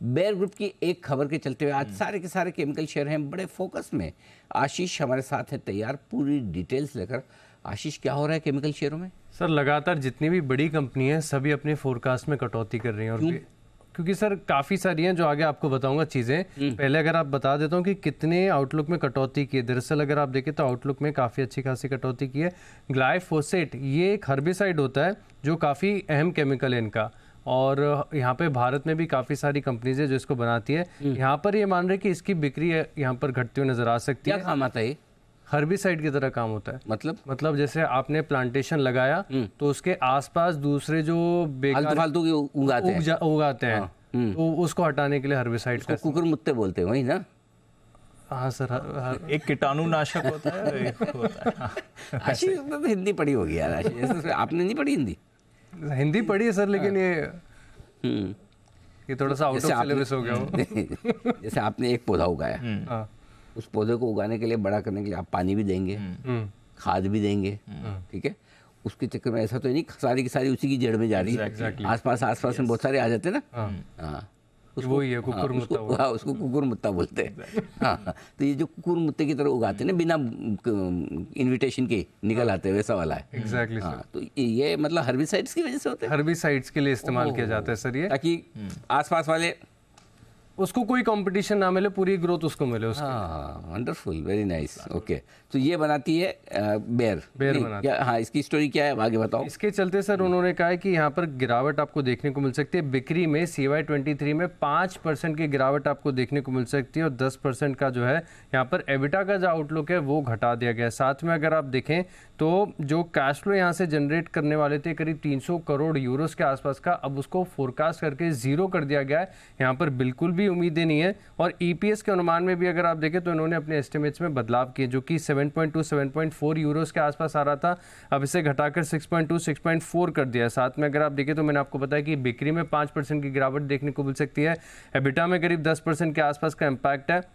Bear group की एक खबर के चलते हुए आज सारे के सारे केमिकल शेयर हैं बड़े फोकस में। आशीष हमारे साथ है तैयार पूरी डिटेल्स लेकर। आशीष, क्या हो रहा है केमिकल शेयरों में? सर लगातार जितनी भी बड़ी कंपनी है सभी अपने फोरकास्ट में कटौती कर रही हैं। और क्योंकि सर काफ़ी सारी हैं जो आगे आपको बताऊंगा चीज़ें। पहले अगर आप बता देता हूँ कि कितने आउटलुक में कटौती की है। दरअसल अगर आप देखें तो आउटलुक में काफ़ी अच्छी खासी कटौती की है। ग्लाइफोसेट ये एक हर्बिसाइड होता है जो काफ़ी अहम केमिकल है इनका, और यहाँ पे भारत में भी काफ़ी सारी कंपनीज है जो इसको बनाती है। यहाँ पर ये मान रहे कि इसकी बिक्री यहाँ पर घटती हुई नज़र आ सकती है। क्या काम आता है ये? हर्बिसाइड की तरह काम होता है। मतलब जैसे आपने प्लांटेशन लगाया तो उसके आसपास दूसरे जो फालतू के उगाते हैं तो उसको हटाने के लिए हर्बिसाइड का कुकुर मुत्ते बोलते हैं, वही ना? हाँ सर, एक कीटाणुनाशक होता है, एक होता है। आशीष तो हिंदी पढ़ी होगी यार। आशीष आपने नहीं पढ़ी हिंदी? हिंदी पढ़ी है सर, लेकिन ये थोड़ा सा आउट ऑफ सिलेबस हो गया हो। जैसे आपने एक पौधा उगाया, उस पौधे को उगाने के लिए, बड़ा करने के लिए आप पानी भी देंगे, खाद भी देंगे, ठीक है? उसके चक्कर में ऐसा तो नहीं सारी की सारी उसी की जड़ में जा रही है। आसपास में बहुत सारे आ जाते हैं ना। हाँ, उसको ही है कुकुर मुत्ता। हाँ, उसको कुकुर मुत्ता बोलते हैं। हाँ, तो ये जो कुकुर मुत्ते की तरह उगाते हैं ना, बिना इनविटेशन के निकल आते हैं, वैसा वाला है। एग्जैक्टली। हाँ, तो ये मतलब हर्बिसाइड्स की वजह से होता है। हर्बिसाइड्स के लिए इस्तेमाल किया जाता है सर ये, ताकि आसपास वाले उसको कोई कंपटीशन ना मिले, पूरी ग्रोथ उसको मिले उसकी। हाँ, वंडरफुल, वेरी नाइस। ओके, तो ये बनाती है बेयर बनाती है। हाँ, इसकी स्टोरी क्या है आगे बताओ। इसके चलते सर उन्होंने कहा है कि यहाँ पर गिरावट आपको देखने को मिल सकती है। बिक्री में CY23 में 5% की गिरावट आपको देखने को मिल सकती है, और 10% का जो है यहाँ पर एबिटा का जो आउटलुक है वो घटा दिया गया है। साथ में अगर आप देखें तो जो कैश फ्लो यहाँ से जनरेट करने वाले थे करीब 300 करोड़ यूरोस के आसपास का, अब उसको फोरकास्ट करके 0 कर दिया गया है। यहाँ पर बिल्कुल भी उम्मीदें नहीं है। और EPS के अनुमान में भी अगर आप देखें तो इन्होंने अपने एस्टिमेट्स में बदलाव किए, जो कि 7.2 7.4 यूरोस के आसपास आ रहा था, अब इसे घटाकर 6.2 6.4 कर दिया है। साथ में अगर आप देखें तो मैंने आपको बताया कि बिक्री में 5% की गिरावट देखने को मिल सकती है। एबिटा में करीब 10% के आसपास का इम्पैक्ट है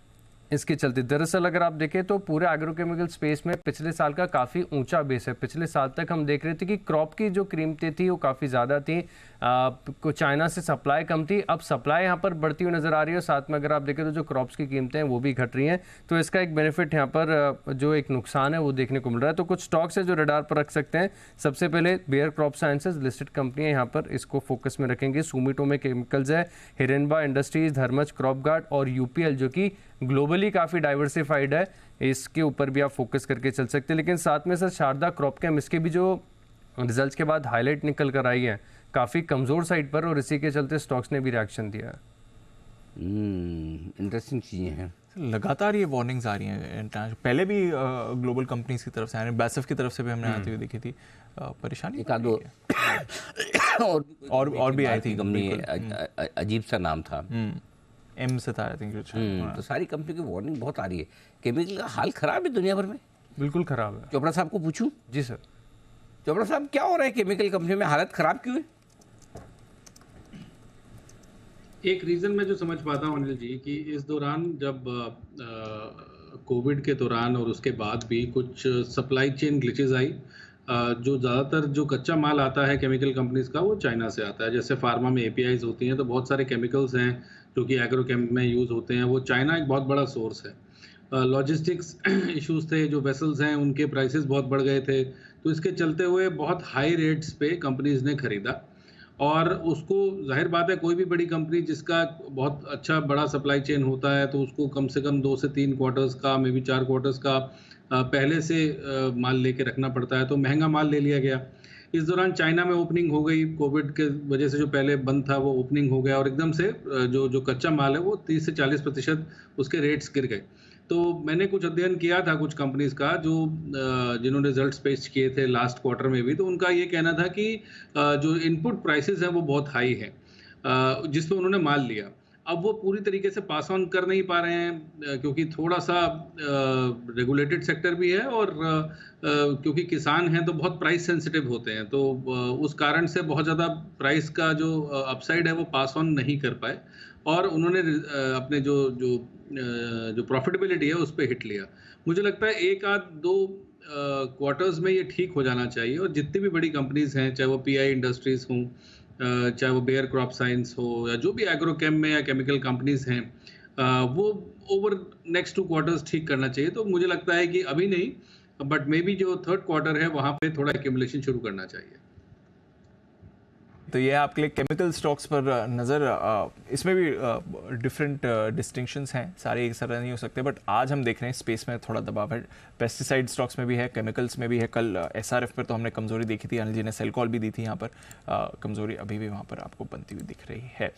इसके चलते। दरअसल अगर आप देखें तो पूरे एग्रोकेमिकल स्पेस में पिछले साल का काफ़ी ऊंचा बेस है। पिछले साल तक हम देख रहे थे कि क्रॉप की जो कीमतें थी वो काफ़ी ज़्यादा थी, चाइना से सप्लाई कम थी। अब सप्लाई यहाँ पर बढ़ती हुई नज़र आ रही है, साथ में अगर आप देखें तो जो क्रॉप्स की कीमतें हैं वो भी घट रही हैं। तो इसका एक बेनिफिट यहाँ पर जो एक नुकसान है वो देखने को मिल रहा है। तो कुछ स्टॉक्स है जो रडार पर रख सकते हैं। सबसे पहले बेयर क्रॉप साइंसेज लिस्टेड कंपनियाँ यहाँ पर इसको फोकस में रखेंगे। सुमिटोमो केमिकल्स है, हिरेनबा इंडस्ट्रीज, धर्मज क्रॉप गार्ड और UPL जो कि ग्लोबली काफ़ी डाइवर्सिफाइड है, इसके ऊपर भी आप फोकस करके चल सकते हैं। लेकिन साथ में सर शारदा क्रॉपकेम, इसके भी जो रिजल्ट्स के बाद हाईलाइट निकल कर आई है काफ़ी कमज़ोर साइड पर, और इसी के चलते स्टॉक्स ने भी रिएक्शन दिया है। इंटरेस्टिंग चीज़ें हैं। लगातार ये वार्निंग्स आ रही हैं पहले भी ग्लोबल कंपनीज की तरफ से आ रही हैं, बैसफ की तरफ से भी हमने आती हुई देखी थी। परेशानी एक आध और भी आई थी कंपनी, अजीब सा नाम था, M से था आई थिंक। तो सारी कंपनी की वार्निंग बहुत आ रही है। केमिकल का हाल खराब है दुनिया भर में, बिल्कुल खराब है। चोपड़ा साहब को पूछूं? जी सर। चोपड़ा साहब, क्या हो रहा है केमिकल कंपनी में, हालत खराब क्यों है? एक रीज़न मैं जो समझ पाता हूँ अनिल जी, कि इस दौरान जब कोविड के दौरान और उसके बाद भी कुछ सप्लाई चेन ग्लिचेस आई, जो ज़्यादातर जो कच्चा माल आता है केमिकल कंपनीज का वो चाइना से आता है। जैसे फार्मा में APIs होती हैं, तो बहुत सारे केमिकल्स हैं जो कि एग्रोकेम में यूज़ होते हैं, वो चाइना एक बहुत बड़ा सोर्स है। लॉजिस्टिक्स इश्यूज थे, जो वेसल्स हैं उनके प्राइसेस बहुत बढ़ गए थे, तो इसके चलते हुए बहुत हाई रेट्स पे कंपनीज ने खरीदा। और उसको जाहिर बात है, कोई भी बड़ी कंपनी जिसका बहुत अच्छा बड़ा सप्लाई चेन होता है तो उसको कम से कम 2 से 3 क्वार्टर्स का, मे बी 4 क्वार्टर्स का पहले से माल लेके रखना पड़ता है, तो महंगा माल ले लिया गया। इस दौरान चाइना में ओपनिंग हो गई, कोविड के वजह से जो पहले बंद था वो ओपनिंग हो गया, और एकदम से जो कच्चा माल है वो 30 से 40% उसके रेट्स गिर गए। तो मैंने कुछ अध्ययन किया था कुछ कंपनीज का जो जिन्होंने रिजल्ट्स पेश किए थे लास्ट क्वार्टर में भी, तो उनका ये कहना था कि जो इनपुट प्राइसेस हैं वो बहुत हाई है जिस पे उन्होंने माल लिया। अब वो पूरी तरीके से पास ऑन कर नहीं पा रहे हैं क्योंकि थोड़ा सा रेगुलेटेड सेक्टर भी है, और क्योंकि किसान हैं तो बहुत प्राइस सेंसिटिव होते हैं, तो उस कारण से बहुत ज़्यादा प्राइस का जो अपसाइड है वो पास ऑन नहीं कर पाए, और उन्होंने अपने जो प्रॉफिटेबिलिटी है उस पर हिट लिया। मुझे लगता है 1 आध 2 क्वार्टर्स में ये ठीक हो जाना चाहिए, और जितनी भी बड़ी कंपनीज हैं, चाहे वो PI इंडस्ट्रीज हों चाहे वो बेयर क्रॉप साइंस हो या जो भी एग्रोकेम में या केमिकल कंपनीज हैं, वो ओवर नेक्स्ट 2 क्वार्टर्स ठीक करना चाहिए। तो मुझे लगता है कि अभी नहीं, बट मे बी जो 3rd क्वार्टर है वहाँ पे थोड़ा एक्यूमुलेशन शुरू करना चाहिए। तो ये आपके लिए केमिकल स्टॉक्स पर नज़र, इसमें भी डिफरेंट डिस्टिंक्शंस हैं, सारे एक तरह नहीं हो सकते, बट आज हम देख रहे हैं स्पेस में थोड़ा दबाव है। पेस्टिसाइड स्टॉक्स में भी है, केमिकल्स में भी है। कल SRF पर तो हमने कमज़ोरी देखी थी, अनिल जी ने सेल कॉल भी दी थी, यहाँ पर कमज़ोरी अभी भी वहाँ पर आपको बनती हुई दिख रही है।